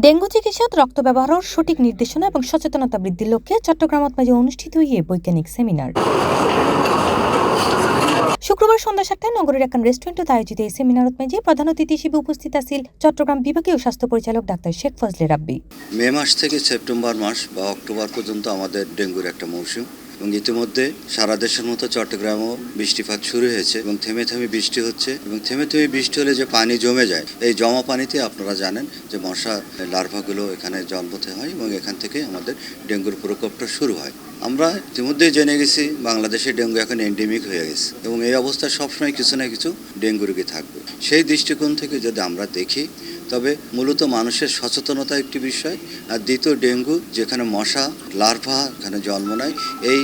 Dengue চিকিৎসাত রক্ত ব্যবহারের সঠিক নির্দেশনা এবং সচেতনতা বৃদ্ধির লক্ষ্যে চট্টগ্রামত মাঝে অনুষ্ঠিত হয়ে বৈজ্ঞানিক সেমিনার। শুক্রবার সন্ধ্যা ৭টায় নগরের একখান রেস্টুরেন্টে আয়োজিত এই সেমিনারত মাঝে প্রধান অতিথি হিসেবে উপস্থিত আছেন চট্টগ্রাম বিভাগীয় স্বাস্থ্য পরিচালক ডাক্তার শেখ ফজলে রাব্বি। মে মাস থেকে সেপ্টেম্বর মাস বা অক্টোবর পর্যন্ত আমাদের ডেঙ্গুর একটা মৌসুম এবং ইতিমধ্যে সারা দেশের মতো চট্টগ্রামেও বৃষ্টিপাত শুরু হয়েছে এবং থেমে থেমে বৃষ্টি হচ্ছে এবং থেমে থেমে বৃষ্টি হলে যে পানি জমে যায়, এই জমা পানিতে আপনারা জানেন যে মশা লার্ভাগুলো এখানে জন্মতে হয় এবং এখান থেকে আমাদের ডেঙ্গুর প্রকোপটা শুরু হয়। আমরা ইতিমধ্যেই জেনে গেছি বাংলাদেশে ডেঙ্গু এখন এন্ডেমিক হয়ে গেছে এবং এই অবস্থায় সবসময় কিছু না কিছু ডেঙ্গু রোগী থাকবে। সেই দৃষ্টিকোণ থেকে যদি আমরা দেখি তবে মূলত মানুষের সচেতনতা একটি বিষয়, আর দ্বিতীয় ডেঙ্গু যেখানে মশা লার্ভা এখানে জন্ম নেয়, এই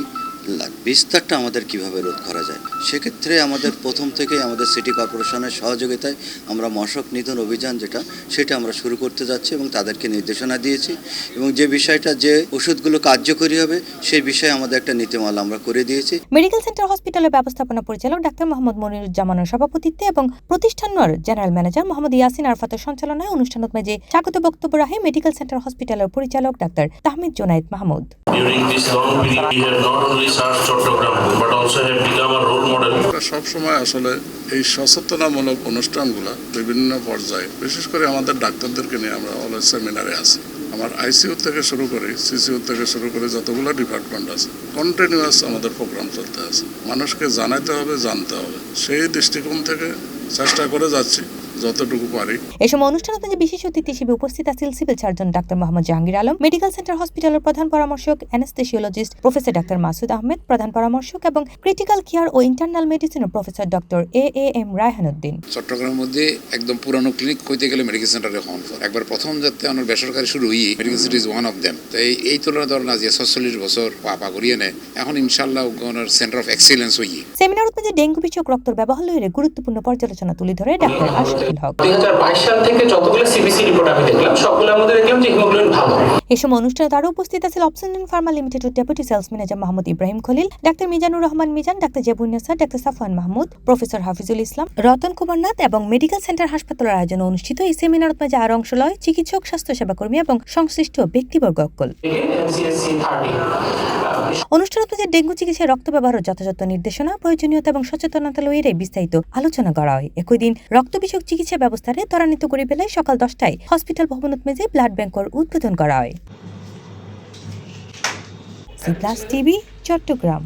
বিস্তারটা আমাদের কিভাবে রোধ করা যায়। সেক্ষেত্রে আমাদের প্রথম থেকেই আমাদের সিটি কর্পোরেশনের সহযোগিতায় আমরা মশক নিধন অভিযান সেটা আমরা শুরু করতে যাচ্ছি এবং তাদেরকে নির্দেশনা দিয়েছি এবং যে বিষয়টা যে ওষুধগুলো কার্যকরী হবে সেই বিষয়ে আমাদের একটা নীতিমালা আমরা করে দিয়েছি। মেডিকেল সেন্টার হসপিটালের ব্যবস্থাপনা পরিচালক ডাক্তার মোহাম্মদ মনিরুজ্জামানের সভাপতিত্বে এবং প্রতিষ্ঠানের জেনারেল ম্যানেজার মোহাম্মদ ইয়াসিন আরফাতের সঞ্চালনায় অনুষ্ঠানত মাঝে স্বাগত বক্তব্য রাখে মেডিকেল সেন্টার হসপিটালের পরিচালক ডাক্তার তাহমিদ জোনায়েদ মাহমুদ। সবসময় আসলে এই সচেতনামূলক অনুষ্ঠানগুলো বিভিন্ন পর্যায়ে, বিশেষ করে আমাদের ডাক্তারদেরকে নিয়ে আমরা অলওয়েজ সেমিনারে আছি। আমার আইসিইউ থেকে শুরু করে সিসিইউ থেকে শুরু করে যতগুলো ডিপার্টমেন্ট আছে কন্টিনিউয়াস আমাদের প্রোগ্রাম চলতে আছে। মানুষকে জানাতে হবে, জানতে হবে, সেই দৃষ্টিকোণ থেকে চেষ্টা করে যাচ্ছি যতটুকু পারি। এই সময় অনুষ্ঠানে বিশেষ অতিথি হিসেবে উপস্থিত আছেন civil surgeon doctor Mohammad Jahangir Alam, medical centre হসপিটালের প্রধান পরামর্শক anaesthesiologist professor doctor Masud Ahmed, প্রধান পরামর্শক এবং ক্রিটিক্যাল কেয়ার ও ইন্টারনাল মেডিসিনের প্রফেসর ডক্টর এএম রায়হানুদ্দিন। চট্টগ্রামের মধ্যে একদম পুরানো ক্লিনিক হইতে গেলে মেডিকেল সেন্টারে হন একবার প্রথম যাতে আমার বেসরকারি শুরু হই, medical centre is one of them. তো এই তুলনায় ধরেন আজ ৪৬ বছর পা করিয়ে নেয়, এখন ইনশাআল্লাহ সেন্টার অফ এক্সিলেন্স হই। সেমিনারত মাঝে ডেঙ্গু বিষয়ক রক্তের ব্যবহার লইয়ে গুরুত্বপূর্ণ পর্যালোচনা তুলে ধরে ডাক্তার আশরাফুল হক। ২০২২ সাল থেকে যতগুলো সিবিসি রিপোর্ট আমি দেখলাম সবগুলোর মধ্যে দেখলাম যে হিমোগ্লোবিন ভালো। এই সময় অনুষ্ঠানে আরও উপস্থিত আছেন অপশন ফার্মা লিমিটেডের deputy sales manager Mohammad Ibrahim Khalil, doctor Mizanur Rahman Mizan, doctor Zebunnesa, doctor Safwan Mahmud, professor Hafizul Islam, Ratan Kumar Nath এবং মেডিকেল সেন্টার হাসপাতালের আয়োজনে অনুষ্ঠিত এই সেমিনারত মাঝে আরও অংশ লয় চিকিৎসক, স্বাস্থ্যসেবা কর্মী এবং সংশ্লিষ্ট ব্যক্তিবর্গ অকল। অনুষ্ঠানত মাঝে ডেঙ্গু চিকিৎসায় রক্ত ব্যবহারের যথাযথ নির্দেশনা, প্রয়োজনীয়তা এবং সচেতনতা লইয়ে বিস্তারিত আলোচনা করা হয়। একই দিন রক্ত বিষয়ক চিকিৎসা ব্যবস্থারে ত্বরান্বিত করে বেলায় সকাল 10টায় হসপিটাল ভবনত মেজে ব্লাড ব্যাংকের উদ্বোধন করা হয়। C plus TV, Chittagong.